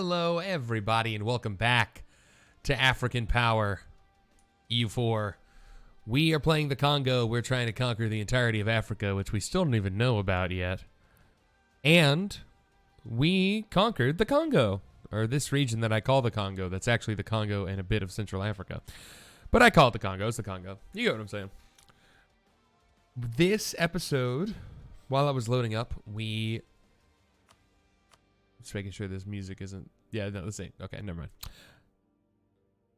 Hello, everybody, and welcome back to African Power EU4. We are playing the Congo. We're trying to conquer the entirety of Africa, which we still don't even know about yet. And we conquered the Congo, or this region that I call the Congo. That's actually the Congo and a bit of Central Africa. But I call it the Congo. It's the Congo. You get what I'm saying. This episode, while I was loading up, just making sure this music isn't... Yeah, no, this ain't... Okay, never mind.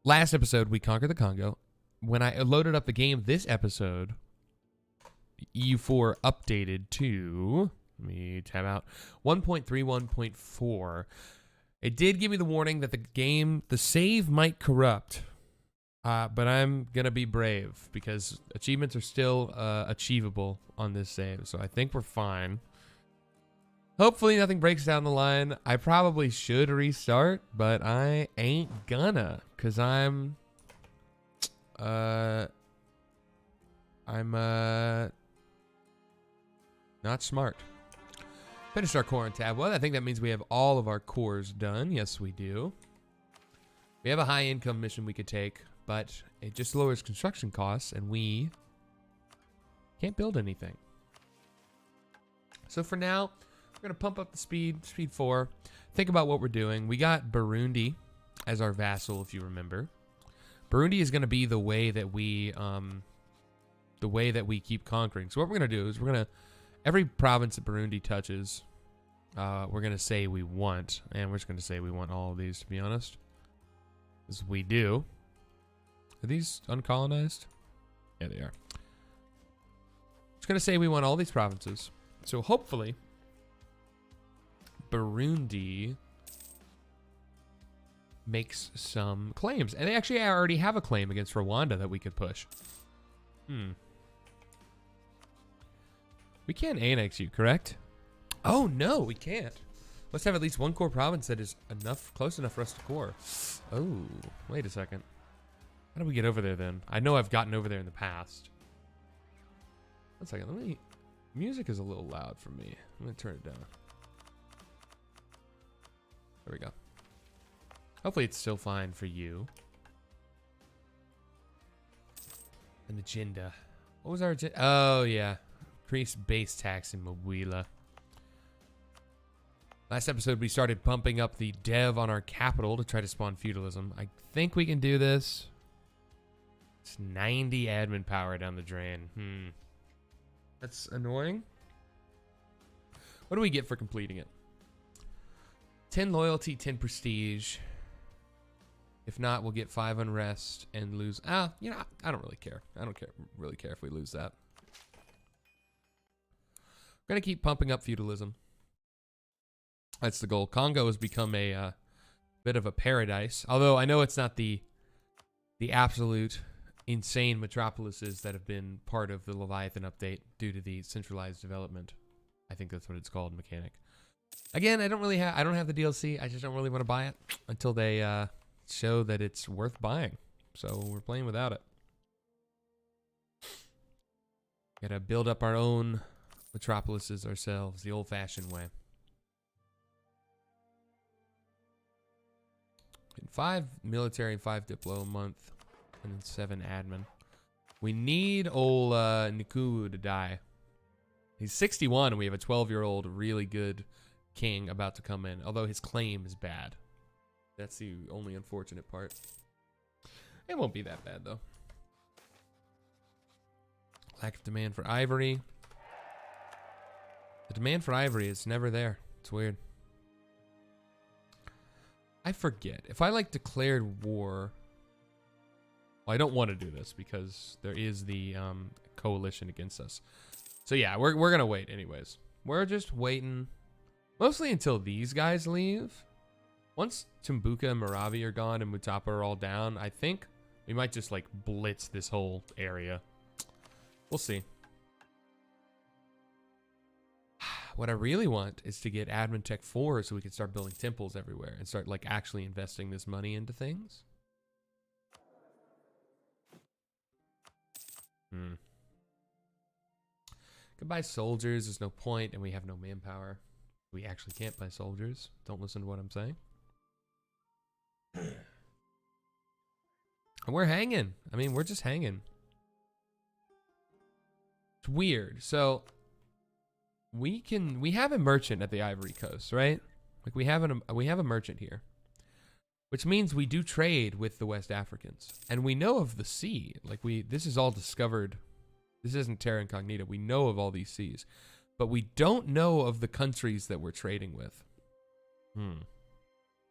Last episode, we conquered the Congo. When I loaded up the game this episode, EU4 updated to... Let me tab out. 1.31.4. It did give me the warning that the save might corrupt. But I'm going to be brave because achievements are still achievable on this save. So I think we're fine. Hopefully nothing breaks down the line. I probably should restart, but I ain't gonna, because I'm not smart. Finished our core and tab. Well, I think that means we have all of our cores done. Yes, we do. We have a high income mission we could take, but it just lowers construction costs, and we can't build anything. So for now, we're going to pump up the speed 4. Think about what we're doing. We got Burundi as our vassal, if you remember. Burundi is going to be the way that we keep conquering. So what we're going to do is every province that Burundi touches, we're going to say we want, and we're just going to say we want all of these, to be honest. As we do. Are these uncolonized? Yeah, they are. Just going to say we want all these provinces. So hopefully Burundi makes some claims. And they actually already have a claim against Rwanda that we could push. We can't annex you, correct? Oh, no, we can't. Let's have at least one core province that is close enough for us to core. Oh, wait a second. How do we get over there then? I know I've gotten over there in the past. One second, music is a little loud for me. I'm gonna turn it down. There we go. Hopefully it's still fine for you. An agenda. What was our agenda? Oh, yeah. Increase base tax in Mawila. Last episode, we started pumping up the dev on our capital to try to spawn feudalism. I think we can do this. It's 90 admin power down the drain. That's annoying. What do we get for completing it? 10 loyalty, 10 prestige. If not, we'll get 5 unrest and lose. I don't really care. I don't really care if we lose that. We're gonna keep pumping up feudalism. That's the goal. Congo has become a bit of a paradise. Although I know it's not the absolute insane metropolises that have been part of the Leviathan update due to the centralized development. I think that's what it's called, mechanic. Again, I don't have the DLC. I just don't really want to buy it until they show that it's worth buying. So we're playing without it. Gotta build up our own metropolises ourselves, the old-fashioned way. 5 military and 5 diplo a month, and then 7 admin. We need old Niku to die. He's 61, and we have a 12-year-old really good king about to come in, although his claim is bad. That's the only unfortunate part. It won't be that bad, though. Lack of demand for ivory. The demand for ivory is never there. It's weird. I forget. If I, declared war... Well, I don't want to do this because there is the coalition against us. So, yeah, we're going to wait anyways. We're just waiting... Mostly until these guys leave. Once Tumbuka and Maravi are gone and Mutapa are all down, I think we might just, blitz this whole area. We'll see. What I really want is to get Admin Tech 4 so we can start building temples everywhere and start, actually investing this money into things. Could buy soldiers. There's no point, and we have no manpower. We actually can't buy soldiers. Don't listen to what I'm saying. And we're hanging. I mean, we're just hanging. It's weird. So we have a merchant at the Ivory Coast, right? Like we have a merchant here, which means we do trade with the West Africans, and we know of the sea. Like this is all discovered. This isn't terra incognita. We know of all these seas, but we don't know of the countries that we're trading with.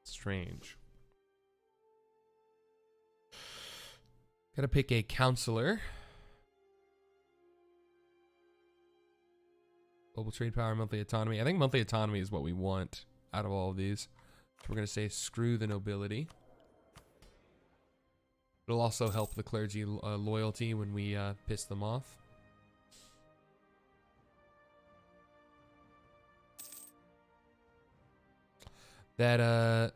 Strange. Gotta pick a counselor. Global trade power, monthly autonomy. I think monthly autonomy is what we want out of all of these. So we're going to say screw the nobility. It'll also help the clergy loyalty when we piss them off. That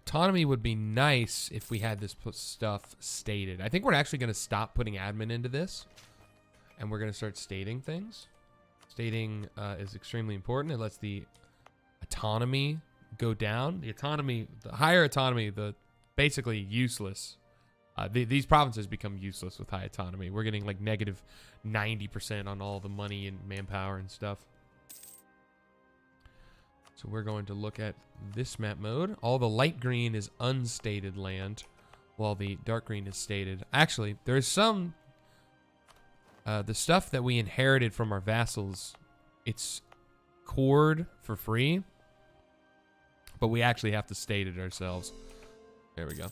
autonomy would be nice if we had this stuff stated. I think we're actually going to stop putting admin into this, and we're going to start stating things. Stating is extremely important. It lets the autonomy go down. The higher autonomy, the basically useless. These provinces become useless with high autonomy. We're getting like negative 90% on all the money and manpower and stuff. So we're going to look at this map mode. All the light green is unstated land, while the dark green is stated. Actually, there's some... the stuff that we inherited from our vassals, it's cored for free, but we actually have to state it ourselves. There we go.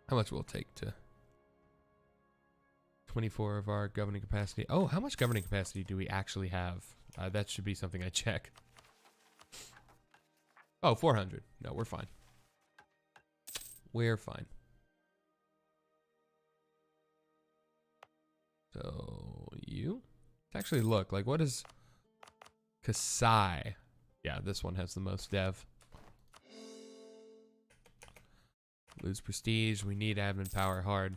How much will it take to 24 of our governing capacity? Oh, how much governing capacity do we actually have? That should be something I check. Oh, 400. No, we're fine. We're fine. So you let's actually look like, what is Kasai? Yeah, this one has the most dev. Lose prestige. We need admin power hard.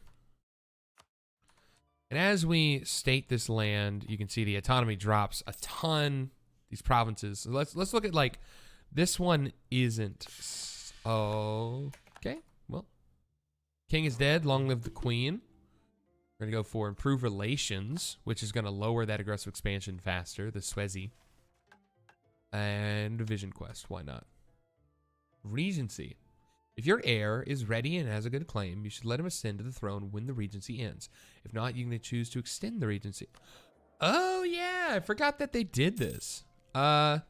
And as we state this land, you can see the autonomy drops a ton. These provinces. So let's look at like this one isn't. Oh, okay. Well, king is dead. Long live the queen. We're going to go for improved relations, which is going to lower that aggressive expansion faster, the Swezi. And division quest, why not? Regency. If your heir is ready and has a good claim, you should let him ascend to the throne when the regency ends. If not, you can choose to extend the regency. Oh, yeah, I forgot that they did this. No,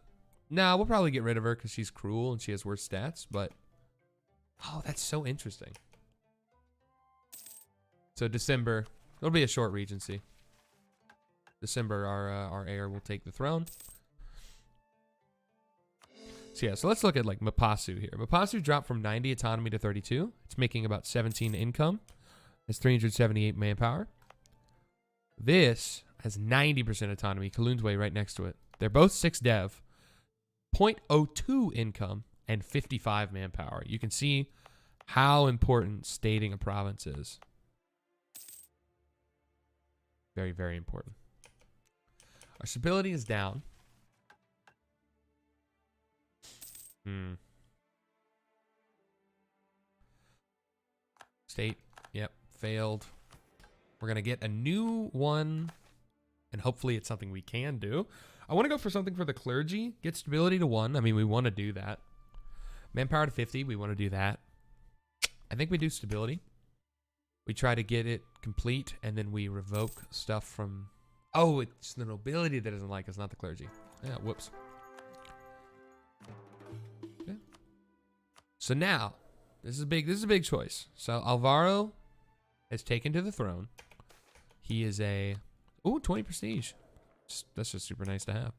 we'll probably get rid of her because she's cruel and she has worse stats, but... Oh, that's so interesting. So December... It'll be a short regency. December, our heir will take the throne. So yeah, so let's look at like Mapasu here. Mapasu dropped from 90 autonomy to 32. It's making about 17 income. It's 378 manpower. This has 90% autonomy. Kalun's Way right next to it. They're both 6 dev. 0.02 income and 55 manpower. You can see how important stating a province is. Very, very important. Our stability is down. State, yep, failed. We're going to get a new one, and hopefully it's something we can do. I want to go for something for the clergy. Get stability to 1. I mean, we want to do that. Manpower to 50. We want to do that. I think we do stability. We try to get it complete, and then we revoke stuff from... Oh, it's the nobility that doesn't like us, not the clergy. Yeah, whoops. Okay. So now, this is a big choice. So Alvaro has taken to the throne. He is a... Ooh, 20 prestige. That's just super nice to have.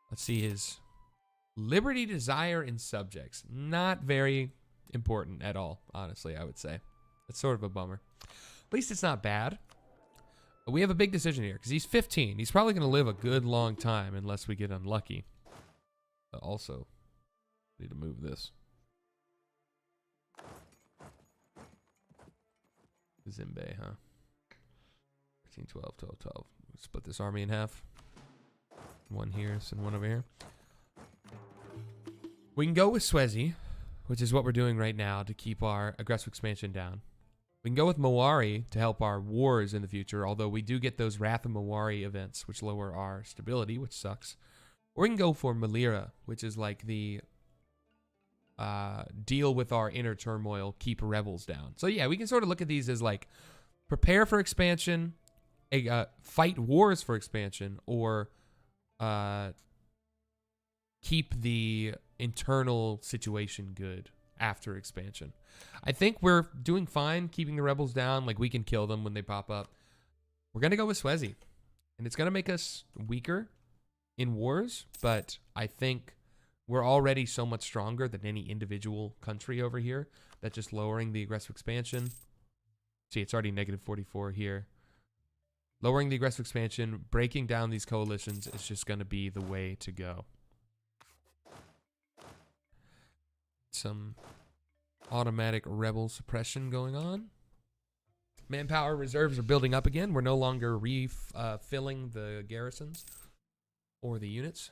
Let's see his... Liberty, desire, and subjects. Not very important at all, honestly, I would say. It's sort of a bummer. At least it's not bad. But we have a big decision here because he's 15. He's probably going to live a good long time unless we get unlucky. Also, need to move this. Zimbe, huh? 13, 12, 12, 12. Split this army in half. One here and one over here. We can go with Swezi, which is what we're doing right now to keep our aggressive expansion down. We can go with Mawari to help our wars in the future, although we do get those Wrath of Mawari events, which lower our stability, which sucks. Or we can go for Malira, which is like the deal with our inner turmoil, keep rebels down. So yeah, we can sort of look at these as like prepare for expansion, fight wars for expansion, or keep the internal situation good after expansion. I think we're doing fine keeping the rebels down. Like, we can kill them when they pop up. We're going to go with Swezi. And it's going to make us weaker in wars, but I think we're already so much stronger than any individual country over here that just lowering the aggressive expansion. See, it's already negative 44 here. Lowering the aggressive expansion, breaking down these coalitions is just going to be the way to go. Some automatic rebel suppression going on. Manpower reserves are building up again. We're no longer refilling the garrisons or the units.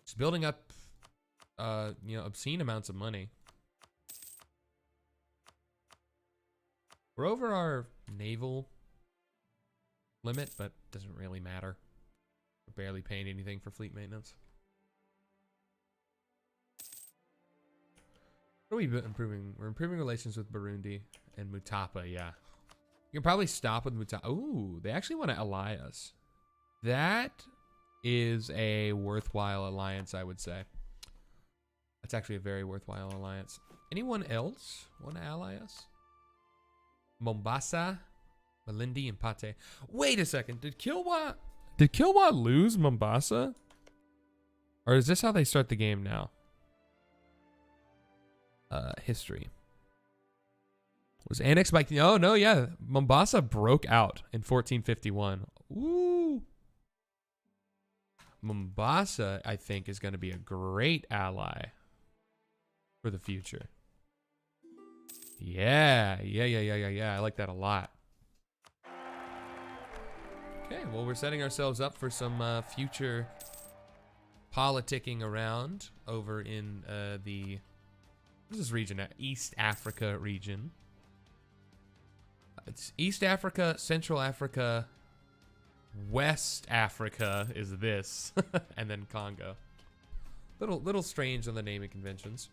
It's building up, obscene amounts of money. We're over our naval limit, but doesn't really matter. We're barely paying anything for fleet maintenance. What are we improving? We're improving relations with Burundi and Mutapa, yeah. You can probably stop with Mutapa. Ooh, they actually want to ally us. That is a worthwhile alliance, I would say. That's actually a very worthwhile alliance. Anyone else want to ally us? Mombasa, Malindi, and Pate. Wait a second. Did Kilwa lose Mombasa? Or is this how they start the game now? History. Was annexed by... No, yeah. Mombasa broke out in 1451. Ooh. Mombasa, I think, is going to be a great ally for the future. Yeah. I like that a lot. Okay, well, we're setting ourselves up for some future politicking around over in the... What's this region? East Africa region. It's East Africa, Central Africa, West Africa is this, and then Congo. Little strange on the naming conventions.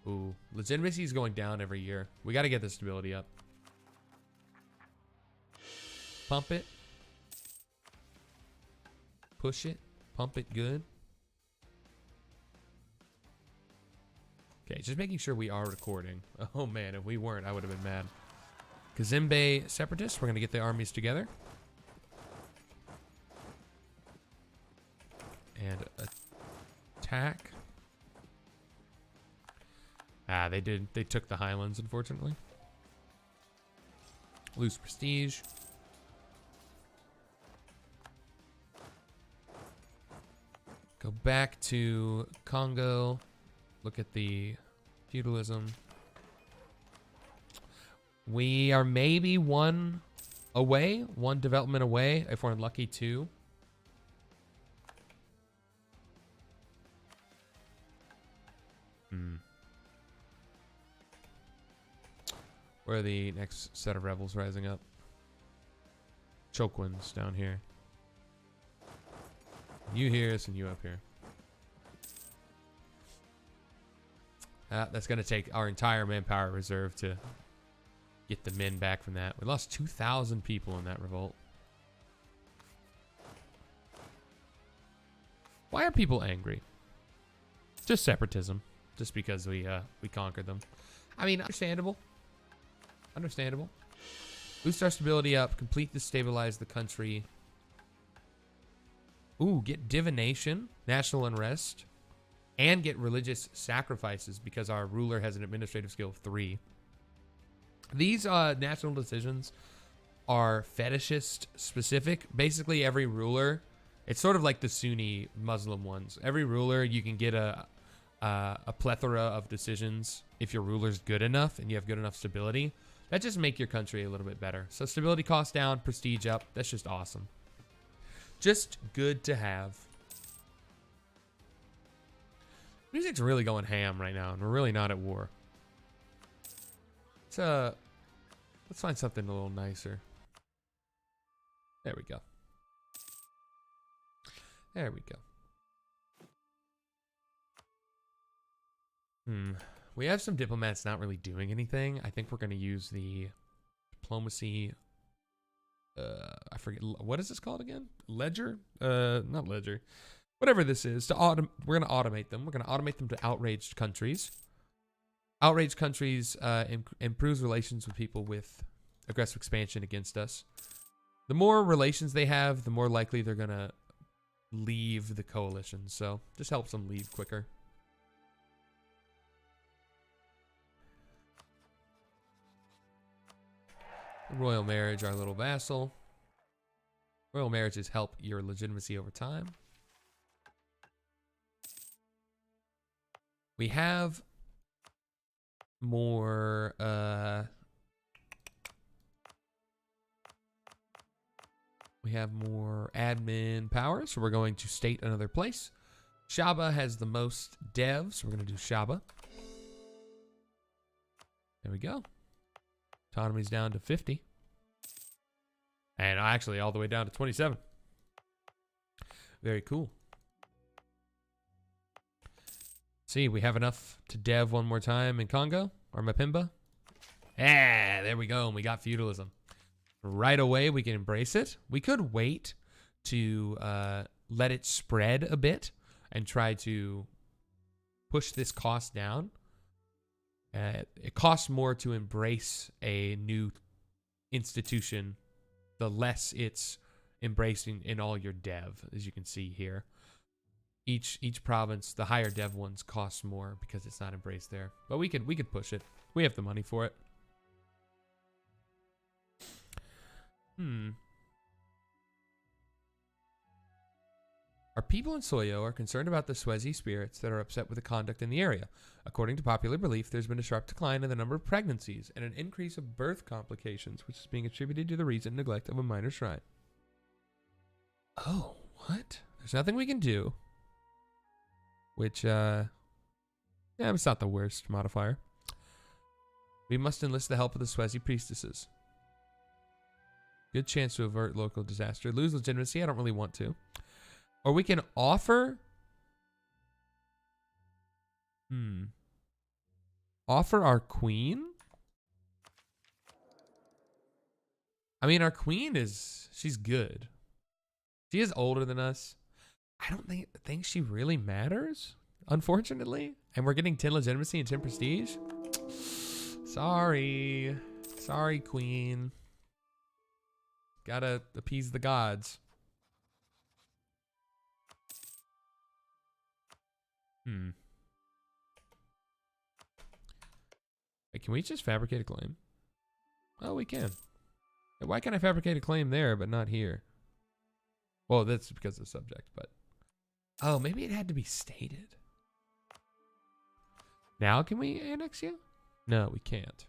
Ooh, legitimacy is going down every year. We got to get the stability up. Pump it. Push it. Pump it good. Okay, just making sure we are recording. Oh man, if we weren't, I would have been mad. Kazembe separatists, we're gonna get the armies together. And attack. Ah, they took the highlands, unfortunately. Lose prestige. Go back to Congo. Look at the feudalism. We are maybe one development away, if we're unlucky, two. Where are the next set of rebels rising up? Chokwins down here. You here, and you up here. That's going to take our entire manpower reserve to get the men back from that. We lost 2,000 people in that revolt. Why are people angry? Just separatism. Just because we conquered them. I mean, understandable. Understandable. Boost our stability up. Complete to stabilize the country. Ooh, get divination. National unrest. And get religious sacrifices because our ruler has an administrative skill of 3. These national decisions are fetishist specific. Basically, every ruler, it's sort of like the Sunni Muslim ones. Every ruler, you can get a plethora of decisions if your ruler's good enough and you have good enough stability. That just make your country a little bit better. So stability cost down, prestige up. That's just awesome. Just good to have. Music's really going ham right now, and we're really not at war. Let's find something a little nicer. There we go. There we go. We have some diplomats not really doing anything. I think we're going to use the diplomacy. I forget. What is this called again? Ledger? Not ledger. Whatever this is. We're going to automate them. We're going to automate them to outraged countries. Outraged countries improves relations with people with aggressive expansion against us. The more relations they have, the more likely they're going to leave the coalition. So just helps them leave quicker. Royal marriage, our little vassal. Royal marriages help your legitimacy over time. We have more admin power, so we're going to state another place. Shaba has the most devs, so we're going to do Shaba. There we go. Autonomy's down to 50. And actually all the way down to 27. Very cool. See, we have enough to dev one more time in Kongo or Mapimba. Yeah, there we go. And we got feudalism. Right away, we can embrace it. We could wait to let it spread a bit and try to push this cost down. It costs more to embrace a new institution, the less it's embracing in all your dev, as you can see here. Each province, the higher dev ones cost more because it's not embraced there. But we could push it. We have the money for it. Our people in Soyo are concerned about the Swazi spirits that are upset with the conduct in the area. According to popular belief, there's been a sharp decline in the number of pregnancies and an increase of birth complications, which is being attributed to the recent neglect of a minor shrine. Oh, what? There's nothing we can do. Which, yeah, it's not the worst modifier. We must enlist the help of the Swazi priestesses. Good chance to avert local disaster. Lose legitimacy? I don't really want to. Or we can offer... Offer our queen? I mean, our queen is... She's good. She is older than us. I don't think she really matters, unfortunately. And we're getting 10 legitimacy and 10 prestige. Sorry. Sorry, queen. Gotta appease the gods. Wait, can we just fabricate a claim? Oh, we can. Why can't I fabricate a claim there, but not here? Well, that's because of the subject, but... Oh, maybe it had to be stated. Now can we annex you? No, we can't.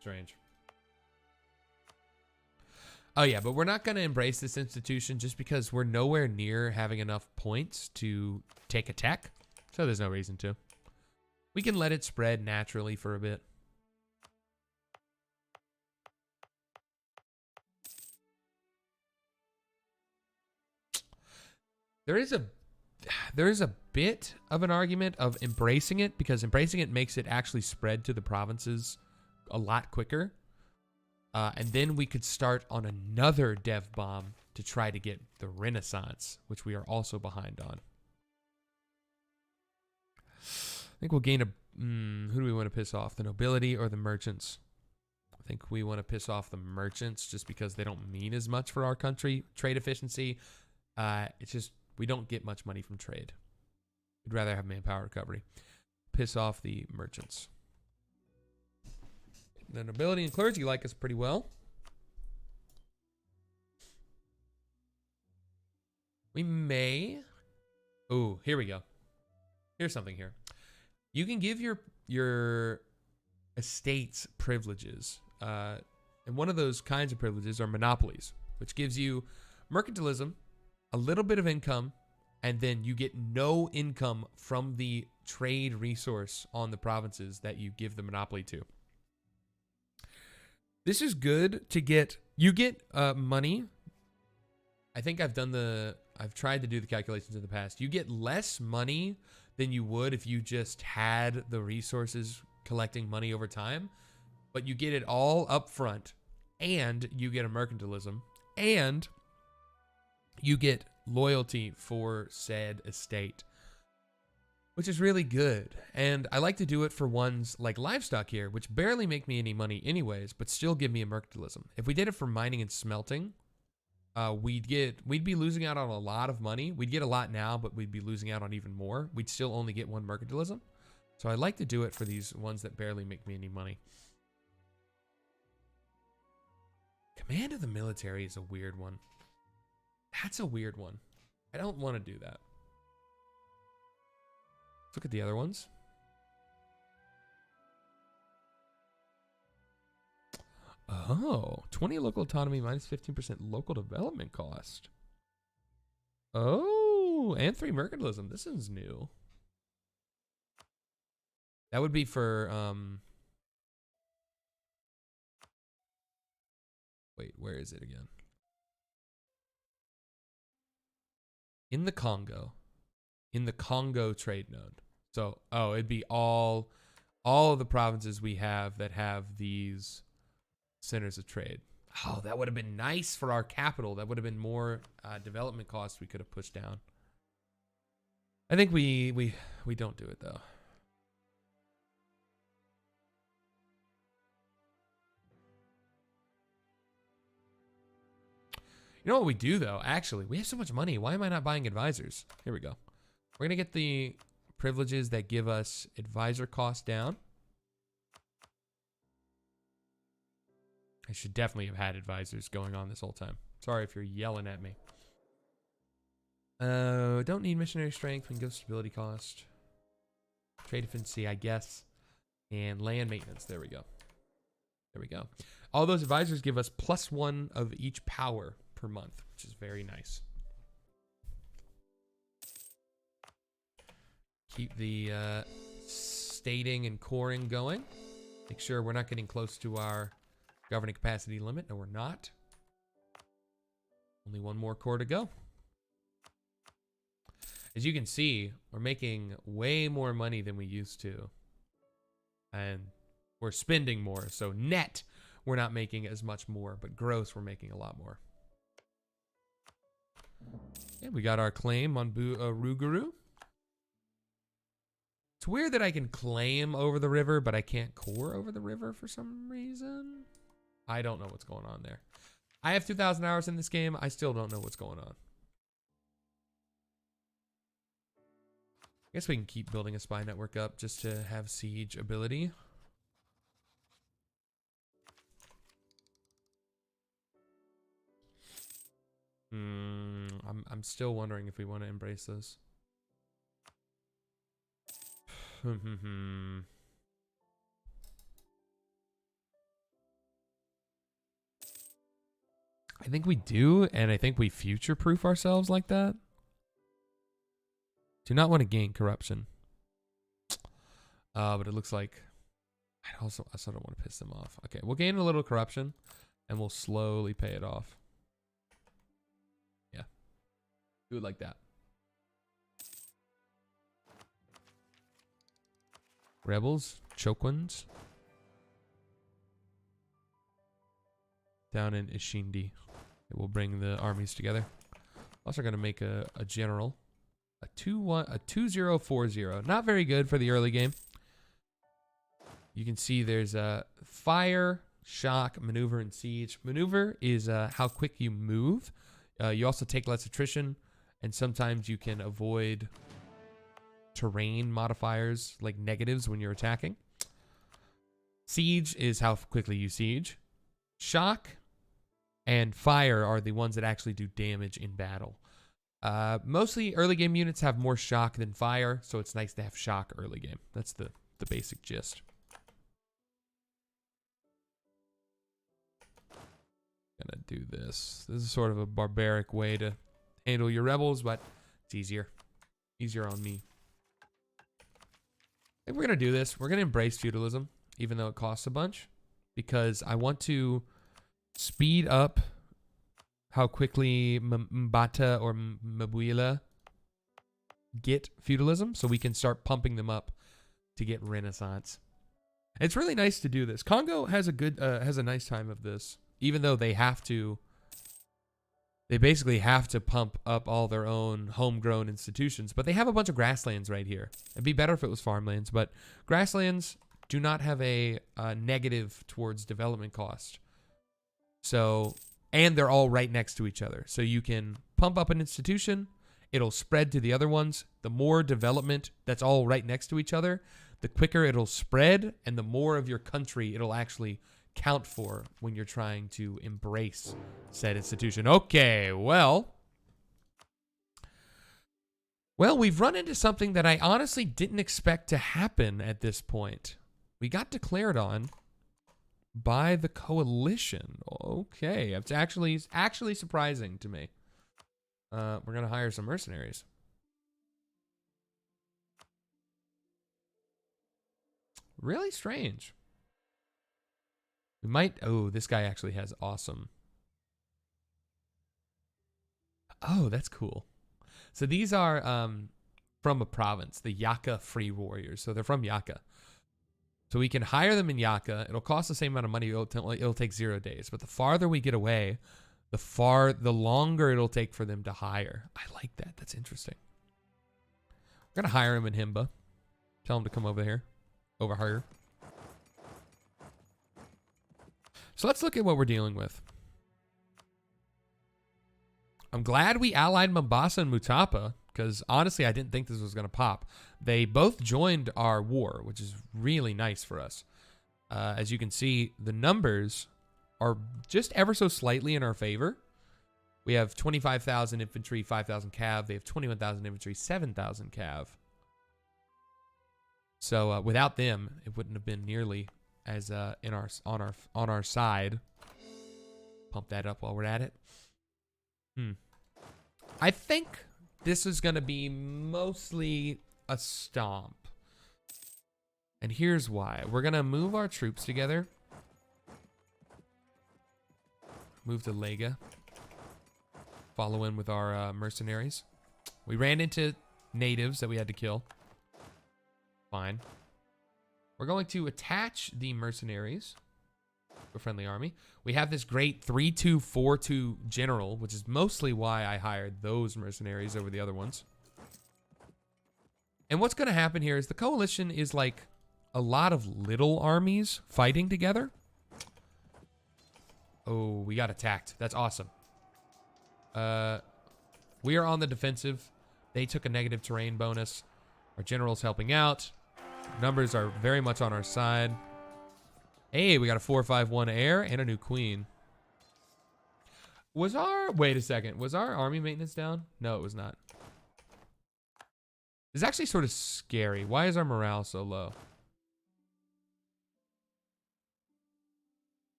Strange. Oh, yeah, but we're not going to embrace this institution just because we're nowhere near having enough points to take a tech. So there's no reason to. We can let it spread naturally for a bit. There is a bit of an argument of embracing it, because embracing it makes it actually spread to the provinces a lot quicker. And then we could start on another dev bomb to try to get the Renaissance, which we are also behind on. I think we'll gain a... who do we want to piss off? The nobility or the merchants? I think we want to piss off the merchants just because they don't mean as much for our country. Trade efficiency, it's just... We don't get much money from trade. We'd rather have manpower recovery. Piss off the merchants. The nobility and clergy like us pretty well. We may... Oh, here we go. Here's something here. You can give your estates privileges. And one of those kinds of privileges are monopolies, which gives you mercantilism, a little bit of income, and then you get no income from the trade resource on the provinces that you give the monopoly to. This is good to get. You get money. I think I've tried to do the calculations in the past. You get less money than you would if you just had the resources collecting money over time, but you get it all up front, and you get a mercantilism, and you get loyalty for said estate, which is really good. And I like to do it for ones like livestock here, which barely make me any money anyways, but still give me a mercantilism. If we did it for mining and smelting, we'd be losing out on a lot of money. We'd get a lot now, but we'd be losing out on even more. We'd still only get one mercantilism. So I like to do it for these ones that barely make me any money. Command of the military is a weird one. That's a weird one. I don't want to do that. Let's look at the other ones. Oh, 20 local autonomy minus 15% local development cost. Oh, and 3 mercantilism. This is new. That would be for, wait, where is it again? In the Congo. In the Congo trade node. So, oh, it'd be all of the provinces we have that have these centers of trade. Oh, that would have been nice for our capital. That would have been more development costs we could have pushed down. I think we don't do it though. You know what we do though? Actually, we have so much money. Why am I not buying advisors? Here we go. We're gonna get the privileges that give us advisor costs down. I should definitely have had advisors going on this whole time. Sorry if you're yelling at me. Don't need missionary strength. We can go stability cost. Trade efficiency, I guess. And land maintenance. There we go. There we go. All those advisors give us +1 of each power per month, which is very nice. Keep the stating and coring going. Make sure we're not getting close to our governing capacity limit. No, we're not. Only one more core to go. As you can see, we're making way more money than we used to. And we're spending more. So net, we're not making as much more. But gross, we're making a lot more. And we got our claim on Ruguru. It's weird that I can claim over the river, but I can't core over the river for some reason. I don't know what's going on there. I have 2,000 hours in this game. I still don't know what's going on. I guess we can keep building a spy network up just to have siege ability. I'm still wondering if we want to embrace this. I think we do, and I think we future-proof ourselves like that. Do not want to gain corruption. But it looks like I also don't want to piss them off. Okay, we'll gain a little corruption, and we'll slowly pay it off. Yeah. Do it like that. Rebels, Chokwans. Down in Ishindi. It will bring the armies together. Also going to make a general. A 2040. Not very good for the early game. You can see there's a fire, shock, maneuver, and siege. Maneuver is how quick you move. You also take less attrition, and sometimes you can avoid terrain modifiers like negatives when you're attacking. Siege is how quickly you siege. Shock and fire are the ones that actually do damage in battle. Mostly early game units have more shock than fire, so it's nice to have shock early game. That's the basic gist. Gonna do this. This is sort of a barbaric way to handle your rebels, but It's easier. Easier on me. I think we're going to do this. We're going to embrace feudalism, even though it costs a bunch, because I want to speed up how quickly Mbata or Mbuila get feudalism, so we can start pumping them up to get Renaissance. It's really nice to do this. Congo has a nice time of this, even though they basically have to pump up all their own homegrown institutions, but they have a bunch of grasslands right here. It'd be better if it was farmlands, but grasslands do not have a negative towards development cost. So, and they're all right next to each other. So you can pump up an institution, it'll spread to the other ones. The more development that's all right next to each other, the quicker it'll spread, and the more of your country it'll actually count for when you're trying to embrace said institution. Okay, well, we've run into something that I honestly didn't expect to happen at this point. We got declared on by the coalition. Okay, it's actually surprising to me. We're gonna hire some mercenaries. Really strange. We might... Oh, this guy actually has awesome... Oh, that's cool. So these are from a province, the Yaka Free Warriors. So they're from Yaka. So we can hire them in Yaka. It'll cost the same amount of money. It'll take 0 days. But the farther we get away, the longer it'll take for them to hire. I like that. That's interesting. We're going to hire him in Himba. Tell him to come over here. Over here. So let's look at what we're dealing with. I'm glad we allied Mombasa and Mutapa, because honestly, I didn't think this was going to pop. They both joined our war, which is really nice for us. As you can see, the numbers are just ever so slightly in our favor. We have 25,000 infantry, 5,000 cav. They have 21,000 infantry, 7,000 cav. So without them, it wouldn't have been nearly as on our side. Pump that up while we're at it. I think this is going to be mostly a stomp. And here's why. We're going to move our troops together. Move to Lega. Follow in with our mercenaries. We ran into natives that we had to kill. Fine. We're going to attach the mercenaries to a friendly army. We have this great 3-2-4-2 general, which is mostly why I hired those mercenaries over the other ones. And what's going to happen here is the coalition is like a lot of little armies fighting together. Oh, we got attacked. That's awesome. We are on the defensive. They took a negative terrain bonus. Our general's helping out. Numbers are very much on our side. Hey, we got a 4-5-1 heir and a new queen. Wait a second. Was our army maintenance down? No, it was not. It's actually sort of scary. Why is our morale so low?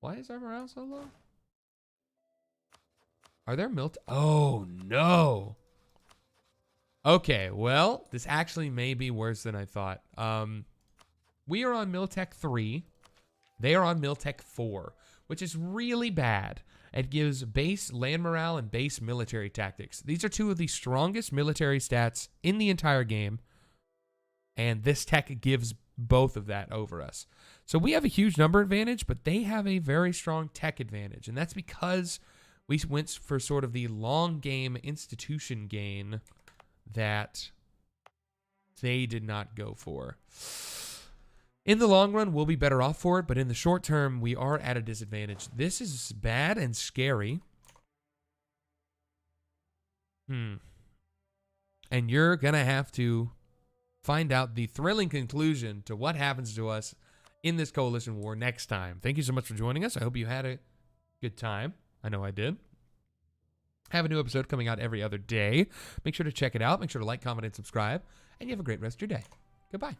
Why is our morale so low? Are there Oh, no. Okay, well, this actually may be worse than I thought. We are on Miltech 3. They are on Miltech 4, which is really bad. It gives base land morale and base military tactics. These are two of the strongest military stats in the entire game, and this tech gives both of that over us. So we have a huge number advantage, but they have a very strong tech advantage, and that's because we went for sort of the long game institution gain that they did not go for. In the long run, we'll be better off for it, but in the short term, we are at a disadvantage. This is bad and scary. And you're going to have to find out the thrilling conclusion to what happens to us in this coalition war next time. Thank you so much for joining us. I hope you had a good time. I know I did. Have a new episode coming out every other day. Make sure to check it out. Make sure to like, comment, and subscribe. And you have a great rest of your day. Goodbye.